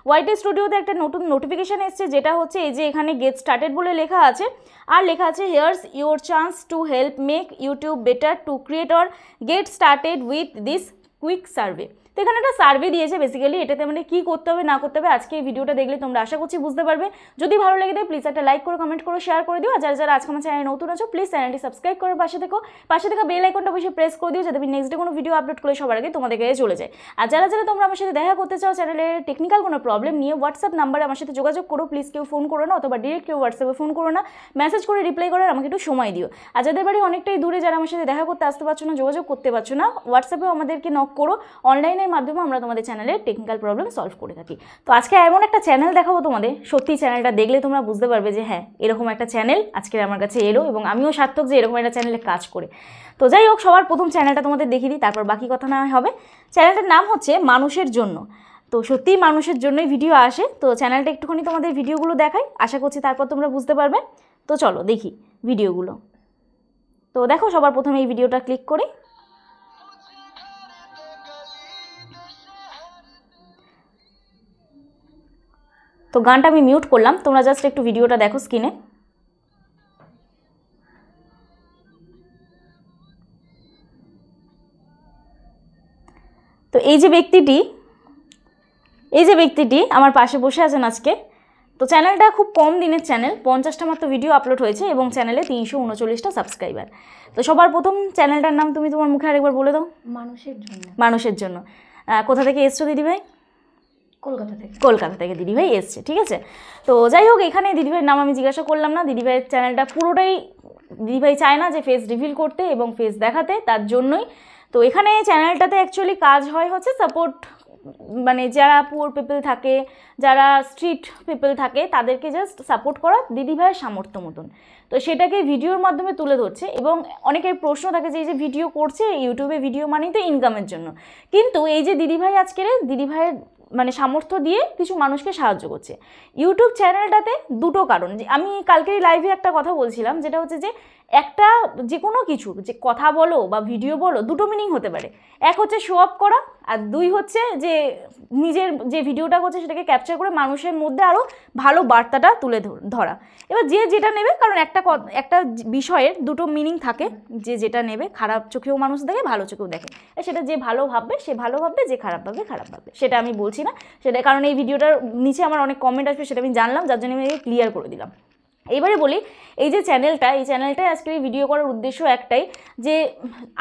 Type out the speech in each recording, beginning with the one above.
ওয়াইটি স্টুডিওতে একটা নতুন নোটিফিকেশান এসছে, যেটা হচ্ছে এই যে এখানে গেট স্টার্টেড বলে লেখা আছে, আর লেখা আছে here's your chance to help make YouTube better to create or get started with this quick survey. তো এখানে একটা সার্ভে দিয়েছে বেসিক্যালি, এটাতে মানে কী করতে হবে না করতে হবে আজকে এই ভিডিওটা দেখলে তোমরা আশা করছি বুঝতে পারবে। যদি ভালো লেগে দেয় প্লিজ একটা লাইক করো, কমেন্ট করো, শেয়ার করে দিও। আর যারা যারা আজকে আমার চ্যানেলে নতুন আছো প্লিজ চ্যানেলটি সাবস্ক্রাইব করে পাশে থেকে বেল আইকনটা বসে প্রেস করে দিও, যাতে আমি নেক্সট ডে কোনো ভিডিও আপলোড করলে সবার আগে তোমাদের কাছে চলে যায়। আর যারা যারা তোমরা আমার সাথে দেখা করতে চাও, চ্যানেলের টেকনিক্যাল কোনো প্রবলেম নিয়ে হোয়াটসঅ্যাপ নাম্বারে আমার সাথে যোগাযোগ করো। প্লিজ কেউ ফোন করো না, অথবা ডিরেক্ট কেউ হোয়াটসঅ্যাপে ফোন করো না, মেসেজ করে রিপ্লাই করার আমাকে একটু সময় দিও। আর যাদের বাড়ি অনেকটাই দূরে, যারা আমার সাথে দেখা করতে আসতে পারছো না, যোগাযোগ করতে পারছো না, হোয়াটসঅ্যাপেও আমাদেরকে নক করো, অনলাইনের মাধ্যমে আমরা তোমাদের চ্যানেলের টেকনিক্যাল প্রবলেম সলভ করে থাকি। তো আজকে এমন একটা চ্যানেল দেখাবো তোমাদের, সত্যি চ্যানেলটা দেখলে তোমরা বুঝতে পারবে যে হ্যাঁ এরকম একটা চ্যানেল আজকে আমার কাছে এলো, এবং আমিও সার্থক যে এরকম একটা চ্যানেলে কাজ করে। তো যাই হোক, সবার প্রথম চ্যানেলটা তোমাদের দেখিয়ে দিই, তারপর বাকি কথা না হবে। চ্যানেলটার নাম হচ্ছে মানুষের জন্য। তো সত্যিই মানুষের জন্যই ভিডিও আসে। তো চ্যানেলটা একটুখানি তোমাদের ভিডিওগুলো দেখাই, আশা করছি তারপর তোমরা বুঝতে পারবে। তো চলো দেখি ভিডিওগুলো। তো দেখো, সবার প্রথমে এই ভিডিওটা ক্লিক করি। তো গানটা আমি মিউট করলাম, তোমরা জাস্ট একটু ভিডিওটা দেখো স্ক্রিনে। তো এই যে ব্যক্তিটি আমার পাশে বসে আছেন আজকে। তো চ্যানেলটা খুব কম দিনের চ্যানেল, 50টা মাত্র ভিডিও আপলোড হয়েছে এবং চ্যানেলে 339টা সাবস্ক্রাইবার। তো সবার প্রথম চ্যানেলটার নাম তুমি তোমার মুখে আরেকবার বলে দাও। মানুষের জন্য। কোথা থেকে এসছো দিদিভাই? কলকাতা থেকে দিদিভাই এসছে, ঠিক আছে। তো যাই হোক, এখানে দিদিভাইয়ের নাম আমি জিজ্ঞাসা করলাম না। দিদিভাইয়ের চ্যানেলটা পুরোটাই দিদিভাই চায় না যে ফেস রিভিল করতে এবং ফেস দেখাতে, তার জন্যই। তো এখানে চ্যানেলটাতে অ্যাকচুয়ালি কাজ হয় হচ্ছে সাপোর্ট, মানে যারা পুয়ার পিপল থাকে, যারা স্ট্রিট পিপল থাকে, তাদেরকে জাস্ট সাপোর্ট করা দিদিভাইয়ের সামর্থ্য মতন। তো সেটাকে ভিডিওর মাধ্যমে তুলে ধরছে। এবং অনেকের প্রশ্ন থাকে যে এই যে ভিডিও করছে, ইউটিউবে ভিডিও মানেই তো ইনকামের জন্য, কিন্তু এই যে দিদিভাই আজকের দিদিভাইয়ের মানে সামর্থ্য দিয়ে কিছু মানুষকে সাহায্য করছে। ইউটিউব চ্যানেলটাতে দুটো কারণ, যে আমি কালকের লাইভে একটা কথা বলছিলাম, যেটা হচ্ছে যে একটা যে কোনো কিছু, যে কথা বলো বা ভিডিও বলো, দুটো মিনিং হতে পারে। এক হচ্ছে শো অফ করা, আর দুই হচ্ছে যে নিজের যে ভিডিওটা করছে সেটাকে ক্যাপচার করে মানুষের মধ্যে আরও ভালো বার্তাটা তুলে ধরা। এবার যে যেটা নেবে, কারণ একটা বিষয়ের দুটো মিনিং থাকে, যে যেটা নেবে, খারাপ চোখেও মানুষ দেখে, ভালো চোখেও দেখে। সেটা যে ভালো ভাববে সে ভালো ভাববে, যে খারাপ ভাববে খারাপ ভাববে, সেটা আমি বলছি না। সেটা কারণ এই ভিডিওটার নিচে আমার অনেক কমেন্ট আসবে, সেটা আমি জানলাম, যার জন্য আমি ক্লিয়ার করে দিলাম। এইবারে বলি, এই যে চ্যানেলটায় আজকের এই ভিডিও করার উদ্দেশ্য একটাই, যে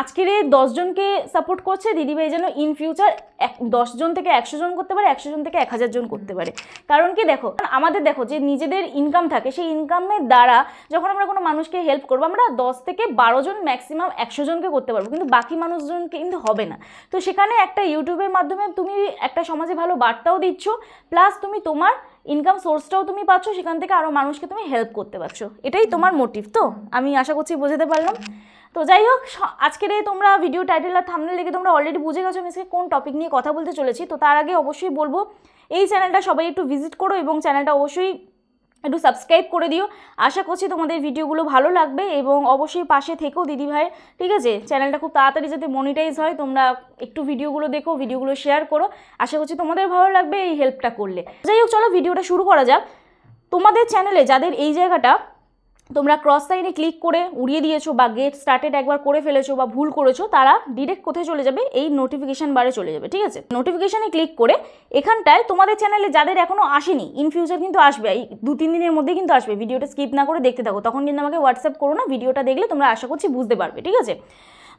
আজকের 10 জনকে সাপোর্ট করছে দিদিভাই, যেন ইন ফিউচার 10 জন থেকে 100 জন করতে পারে, 100 জন থেকে 1000 জন করতে পারে। কারণ কি, দেখো আমাদের দেখো যে নিজেদের ইনকাম থাকে, সেই ইনকামের দ্বারা যখন আমরা কোনো মানুষকে হেল্প করবো, আমরা 10 থেকে 12 জন ম্যাক্সিমাম 100 জনকে করতে পারবো, কিন্তু বাকি মানুষজনকে কিন্তু হবে না। তো সেখানে একটা ইউটিউবের মাধ্যমে তুমি একটা সমাজে ভালো বার্তাও দিচ্ছ, প্লাস তুমি তোমার ইনকাম সোর্সটাও তুমি পাচ্ছ, সেখান থেকে আরও মানুষকে তুমি হেল্প করতে পারছো। এটাই তোমার মোটিভ। তো আমি আশা করছি বোঝাতে পারলাম। তো যাই হোক, আজকের তোমরা ভিডিও টাইটেল আর থাম্বনেল দেখে তোমরা অলরেডি বুঝে গেছো আমি আজকে কোন টপিক নিয়ে কথা বলতে চলেছি। তো তার আগে অবশ্যই বলবো, এই চ্যানেলটা সবাই একটু ভিজিট করো এবং চ্যানেলটা অবশ্যই একটু সাবস্ক্রাইব করে দিও। আশা করছি তোমাদের ভিডিওগুলো ভালো লাগবে, এবং অবশ্যই পাশে থেকেও দিদিভাই, ঠিক আছে। চ্যানেলটা খুব তাড়াতাড়ি যাতে মনিটাইজ হয়, তোমরা একটু ভিডিওগুলো দেখো, ভিডিওগুলো শেয়ার করো। আশা করছি তোমাদের ভালো লাগবে এই হেল্পটা করলে। যাই হোক, চলো ভিডিওটা শুরু করা যাক। তোমাদের চ্যানেলে যাদের এই জায়গাটা তোমরা ক্রস সাইনে ক্লিক করে উড়িয়ে দিয়েছো, বা গেট স্টার্টেড একবার করে ফেলেছো, বা ভুল করেছো, তারা ডিরেক্ট কোথায় চলে যাবে, এই নোটিফিকেশান বারে চলে যাবে, ঠিক আছে। নোটিফিকেশানে ক্লিক করে এখানটায় তোমাদের চ্যানেলে যাদের এখনও আসেনি, ইন ফিউচার কিন্তু আসবে, এই 2-3 দিনের মধ্যে কিন্তু আসবে। ভিডিওটা স্কিপ না করে দেখতে থাকো, তখন কিন্তু আমাকে হোয়াটসঅ্যাপ করো না, ভিডিওটা দেখলে তোমরা আশা করছি বুঝতে পারবে, ঠিক আছে।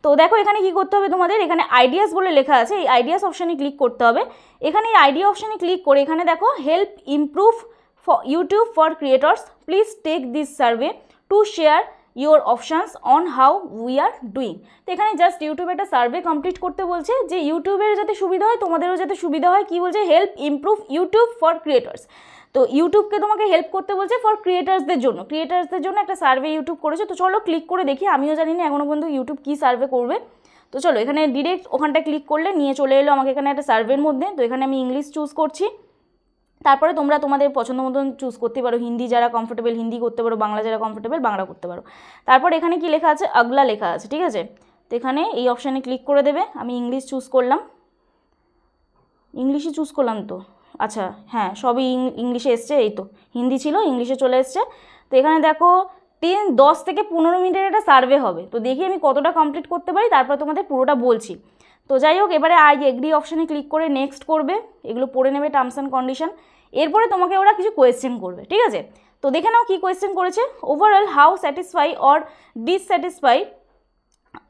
তো দেখো এখানে কি করতে হবে তোমাদের, এখানে আইডিয়াস বলে লেখা আছে, এই আইডিয়াস অপশানে ক্লিক করতে হবে। এখানে এই আইডিয়া অপশানে ক্লিক করে এখানে দেখো help improve YouTube for creators, please take this survey to share your options on how we are doing. তো এখানে জাস্ট ইউটিউবে একটা সার্ভে কমপ্লিট করতে বলছে, যে ইউটিউবের যাতে সুবিধা হয়, তোমাদেরও যাতে সুবিধা হয়। কি বলছে, help improve YouTube for creators. তো ইউটিউবকে তোমাকে হেল্প করতে বলছে ফর ক্রিয়েটার্সদের জন্য একটা সার্ভে ইউটিউব করেছে। তো চলো ক্লিক করে দেখি, আমিও জানি না এখনও পর্যন্ত ইউটিউব কী সার্ভে করবে। তো চলো এখানে ডিরেক্ট ওখানটা ক্লিক করলে নিয়ে চলে এলো আমাকে এখানে একটা সার্ভের মধ্যে। তো এখানে আমি ইংলিশ চুজ করছি, তারপরে তোমরা তোমাদের পছন্দ মতন চুজ করতে পারো। হিন্দি যারা কমফোর্টেবল হিন্দি করতে পারো, বাংলা যারা কমফোর্টেবল বাংলা করতে পারো। তারপর এখানে কি লেখা আছে, আগলা লেখা আছে, ঠিক আছে। তো এখানে এই অপশানে ক্লিক করে দেবে। আমি ইংলিশ চুজ করলাম, ইংলিশই চুজ করলাম। তো আচ্ছা হ্যাঁ, সবই ইংলিশে এসছে, এই তো হিন্দি ছিল ইংলিশে চলে এসছে। তো এখানে দেখো 10 থেকে 15 মিনিটের একটা সার্ভে হবে, তো দেখি আমি কতটা কমপ্লিট করতে পারি, তারপর তোমাদের পুরোটা বলছি। তো যাই হোক, এবারে আই এগ্রি অপশানে ক্লিক করে নেক্সট করবে, এগুলো পড়ে নেবে টার্মস অ্যান্ড কন্ডিশন। এরপরে তোমাকে ওরা কিছু কোয়েশ্চেন করবে, ঠিক আছে? তো দেখে নাও কী কোয়েশ্চেন করেছে। Overall how satisfy or dissatisfy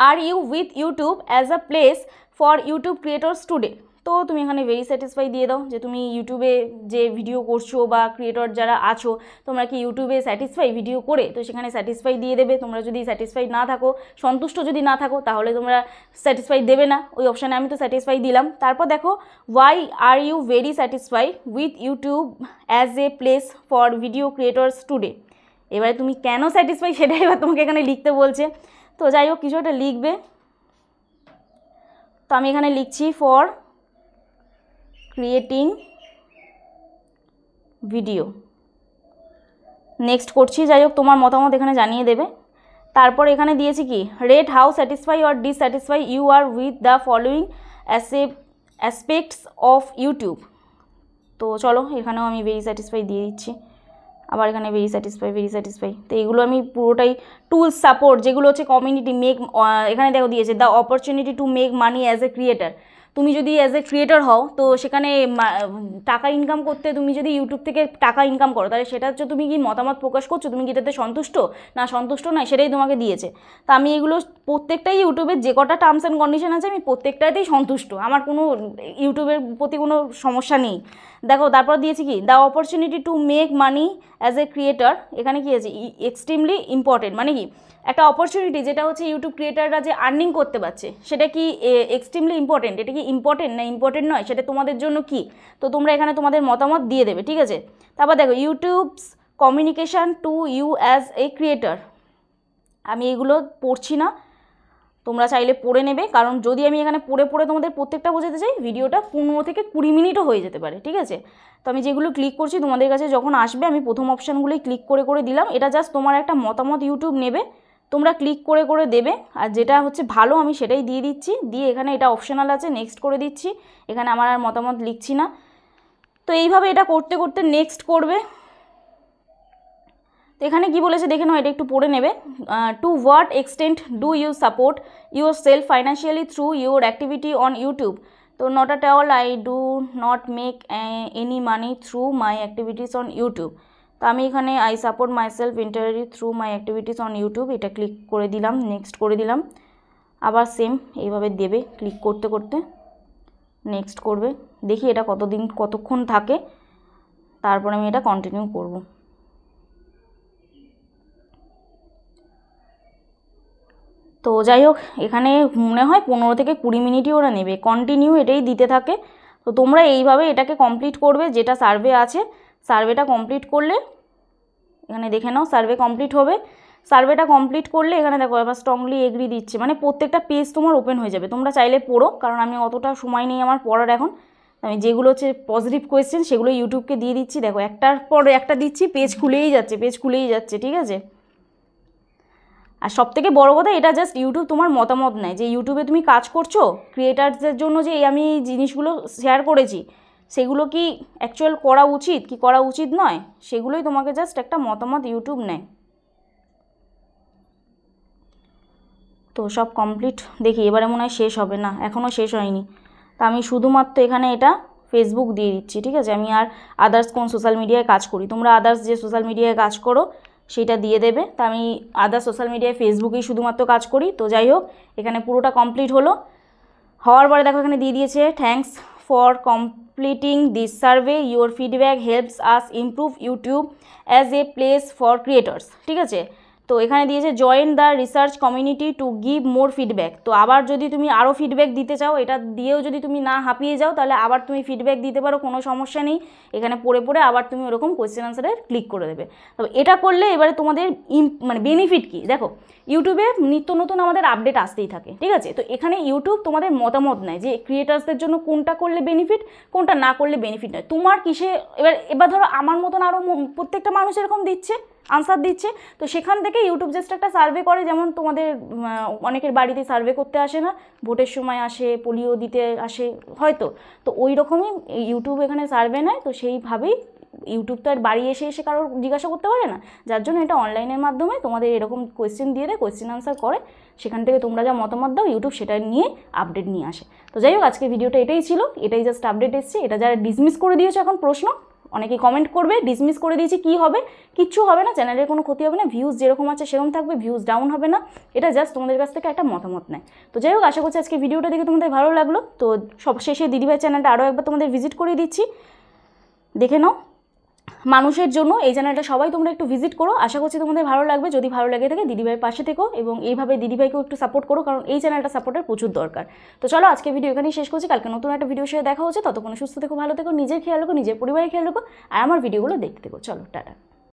are you with YouTube as a place for YouTube creators today. তো তুমি এখানে ভেরি স্যাটিসফাই দিয়ে দাও, যে তুমি ইউটিউবে যে ভিডিও করছো বা ক্রিয়েটর যারা আছো তোমরা কি ইউটিউবে স্যাটিসফাই ভিডিও করে, তো সেখানে স্যাটিসফাই দিয়ে দেবে। তোমরা যদি স্যাটিসফাই না থাকো, সন্তুষ্ট যদি না থাকো, তাহলে তোমরা স্যাটিসফাই দেবে না ওই অপশানে। আমি তো স্যাটিসফাই দিলাম। তারপর দেখো why are you very satisfy with YouTube as a place for video creators today. এবারে তুমি কেন স্যাটিসফাই সেটাই এবার তোমাকে এখানে লিখতে বলছে। তো যাই হোক, কিছু একটা লিখবে। তো আমি এখানে লিখছি ফর ক্রিয়েটিং ভিডিও, নেক্সট করছি। যাই হোক, তোমার মতামত এখানে জানিয়ে দেবে। তারপর এখানে দিয়েছি কি, rate how satisfy or dissatisfy you are with the following aspects of YouTube. তো চলো, এখানেও আমি ভেরি স্যাটিসফাই দিয়ে দিচ্ছি। আবার এখানে ভেরি স্যাটিসফাই। তো এইগুলো আমি পুরোটাই টুলস সাপোর্ট, যেগুলো হচ্ছে কমিউনিটি মেক, এখানে দেখো দিয়েছে the opportunity to make money as a creator. তুমি যদি অ্যাজ এ ক্রিয়েটর হও, তো সেখানে টাকা ইনকাম করতে, তুমি যদি ইউটিউব থেকে টাকা ইনকাম করো, তাহলে সেটা হচ্ছে তুমি কি মতামত প্রকাশ করছো, তুমি কি এটাতে সন্তুষ্ট না সন্তুষ্ট নয়, সেটাই তোমাকে দিয়েছে। তো আমি এগুলো প্রত্যেকটাই ইউটিউবের যে কটা টার্মস অ্যান্ড কন্ডিশন আছে আমি প্রত্যেকটাতেই সন্তুষ্ট, আমার কোনো ইউটিউবের প্রতি কোনো সমস্যা নেই। দেখো তারপর দিয়েছি কি, the opportunity to make money as a creator. এখানে কি আছে, এক্সট্রিমলি ইম্পর্টেন্ট, মানে কি একটা অপরচুনিটি যেটা হচ্ছে ইউটিউব ক্রিয়েটাররা যে আর্নিং করতে পারছে, সেটা কি এক্সট্রিমলি ইম্পর্টেন্ট, এটা কি ইম্পর্টেন্ট না ইম্পর্টেন্ট নয়, সেটা তোমাদের জন্য কি। তো তোমরা এখানে তোমাদের মতামত দিয়ে দেবে, ঠিক আছে? তারপর দেখো YouTube's communication to you as a creator. আমি এগুলো পড়ছি না, তোমরা চাইলে পড়ে নেবে, কারণ যদি আমি এখানে পড়ে তোমাদের প্রত্যেকটা বোঝাতে চাই, ভিডিওটা 15 থেকে 20 মিনিটও হয়ে যেতে পারে, ঠিক আছে? তো আমি যেগুলো ক্লিক করছি তোমাদের কাছে যখন আসবে, আমি প্রথম অপশানগুলোই ক্লিক করে দিলাম। এটা জাস্ট তোমার একটা মতামত ইউটিউব নেবে, তোমরা ক্লিক করে দেবে, আর যেটা হচ্ছে ভালো আমি সেটাই দিয়ে দিচ্ছি। দিয়ে এখানে এটা অপশনাল আছে, নেক্সট করে দিচ্ছি। এখানে আমার আর মতামত লিখছি না। তো এইভাবে এটা করতে নেক্সট করবে। তো এখানে কি বলেছে দেখে নাও, এটা একটু পড়ে নেবে। To what extent do you support yourself financially through your activity on YouTube. তো not at all, I do not make any money through my activities on YouTube. তো আমি এখানে I support myself entirely through my activities on YouTube, এটা click করে দিলাম, next করে দিলাম। আবার সেম এইভাবে দেবে, ক্লিক করতে নেক্সট করবে। দেখি এটা কতক্ষণ থাকে, তারপর আমি এটা কন্টিনিউ করব। তো যাই হোক, এখানে মনে হয় 15 থেকে 20 মিনিটই ওরা নেবে, কন্টিনিউ এটাই দিতে থাকে। তো তোমরা এইভাবে এটাকে কমপ্লিট করবে, যেটা সার্ভে আছে সার্ভেটা কমপ্লিট করলে, এখানে দেখে নাও সার্ভে কমপ্লিট হবে। সার্ভেটা কমপ্লিট করলে এখানে দেখো এবার স্ট্রংলি এগ্রি দিচ্ছে, মানে প্রত্যেকটা পেজ তোমার ওপেন হয়ে যাবে। তোমরা চাইলে পড়ো, কারণ আমি অতটা সময় নেই আমার পড়ার এখন। আমি যেগুলো হচ্ছে পজিটিভ কোয়েশ্চেন সেগুলো ইউটিউবকে দিয়ে দিচ্ছি। দেখো একটার পর একটা দিচ্ছি, পেজ খুলেই যাচ্ছে, ঠিক আছে? আর সবথেকে বড় কথা, এটা জাস্ট ইউটিউব তোমার মতামত নেয়, যে ইউটিউবে তুমি কাজ করছো ক্রিয়েটারদের জন্য, যে আমি এই জিনিসগুলো শেয়ার করেছি সেগুলো কি অ্যাকচুয়াল করা উচিত কি করা উচিত নয়, সেগুলোই তোমাকে জাস্ট একটা মতামত ইউটিউব নেয়। তো সব কমপ্লিট, দেখি এবারে মনে হয় শেষ হবে না, এখনও শেষ হয়নি। তা আমি শুধুমাত্র এখানে এটা ফেসবুক দিয়ে দিচ্ছি, ঠিক আছে? আমি আর আদার্স কোন সোশ্যাল মিডিয়ায় কাজ করি, তোমরা আদার্স যে সোশ্যাল মিডিয়ায় কাজ করো সেটা দিয়ে দেবে। তা আমি আদার্স সোশ্যাল মিডিয়ায় ফেসবুকেই শুধুমাত্র কাজ করি। তো যাই হোক, এখানে পুরোটা কমপ্লিট হওয়ার পরে দেখো এখানে দিয়ে দিয়েছে thanks for completing this survey, your feedback helps us improve YouTube as a place for creators, ঠিক আছে? তো এখানে দিয়েছে join the research community to give more feedback. তো আবার যদি তুমি আরও ফিডব্যাক দিতে চাও, এটা দিয়েও যদি তুমি না হাঁপিয়ে যাও, তাহলে আবার তুমি ফিডব্যাক দিতে পারো, কোনো সমস্যা নেই। এখানে পড়ে আবার তুমি ওরকম কোয়েশ্চেন আনসারে ক্লিক করে দেবে। তবে এটা করলে এবারে তোমাদের মানে বেনিফিট কি, দেখো ইউটিউবে নিত্য নতুন আমাদের আপডেট আসতেই থাকে, ঠিক আছে? তো এখানে ইউটিউব তোমাদের মতামত নেয় যে ক্রিয়েটার্সদের জন্য কোনটা করলে বেনিফিট, কোনটা না করলে বেনিফিট নয়, তোমার কিসে। এবার ধরো আমার মতন আরও প্রত্যেকটা মানুষ এরকম দিচ্ছে, আনসার দিচ্ছে। তো সেখান থেকে ইউটিউব জাস্ট একটা সার্ভে করে, যেমন তোমাদের অনেকের বাড়িতে সার্ভে করতে আসে না, ভোটের সময় আসে, পোলিও দিতে আসে হয়তো, তো ওই রকমই ইউটিউব এখানে সার্ভে নেয়। তো সেইভাবেই ইউটিউব তো আর বাড়ি এসে এসে কারোর জিজ্ঞাসা করতে পারে না, যার জন্য এটা অনলাইনের মাধ্যমে তোমাদের এরকম কোয়েশ্চেন দিয়ে দেয়, কোয়েশ্চেন আনসার করে, সেখান থেকে তোমরা যা মতামত দাও ইউটিউব সেটা নিয়ে আপডেট নিয়ে আসে। তো যাই হোক, আজকে ভিডিওটা এটাই ছিল, এটাই জাস্ট আপডেট এসছে। এটা যারা ডিসমিস করে দিয়েছো এখন প্রশ্ন, অনেকেই কমেন্ট করবে ডিসমিস করে দিয়েছি কী হবে, কিচ্ছু হবে না, চ্যানেলের কোনো ক্ষতি হবে না, ভিউজ যেরকম আছে সেরকম থাকবে, ভিউজ ডাউন হবে না, এটা জাস্ট তোমাদের কাছ থেকে একটা মতামত নেয়। তো যাই হোক, আশা করছি আজকে ভিডিওটা দেখে তোমাদের ভালো লাগলো। তো সব শেষে দিদিভাই চ্যানেলটা আরও একবার তোমাদের ভিজিট করে দিচ্ছি, দেখে নাও। মানুষের জন্য এই চ্যানেলটা সবাই তোমরা একটু ভিজিট করো, আশা করছি তোমাদের ভালো লাগবে। যদি ভালো লাগে থাকে দিদিভাইয়ের পাশে থেকো এবং এইভাবে দিদিভাইকেও একটু সাপোর্ট করো, কারণ এই চ্যানেলটা সাপোর্টের প্রচুর দরকার। তো চলো, আজকে ভিডিও এখানেই শেষ করছি, কালকে নতুন একটা ভিডিও সাথে দেখা হচ্ছে। ততক্ষণ সুস্থ থেকো, ভালো থেকো, নিজের খেয়াল রাখো, নিজের পরিবারের খেয়াল রাখো, আর আমার ভিডিওগুলো দেখতে থেকো। চলো, টাটা।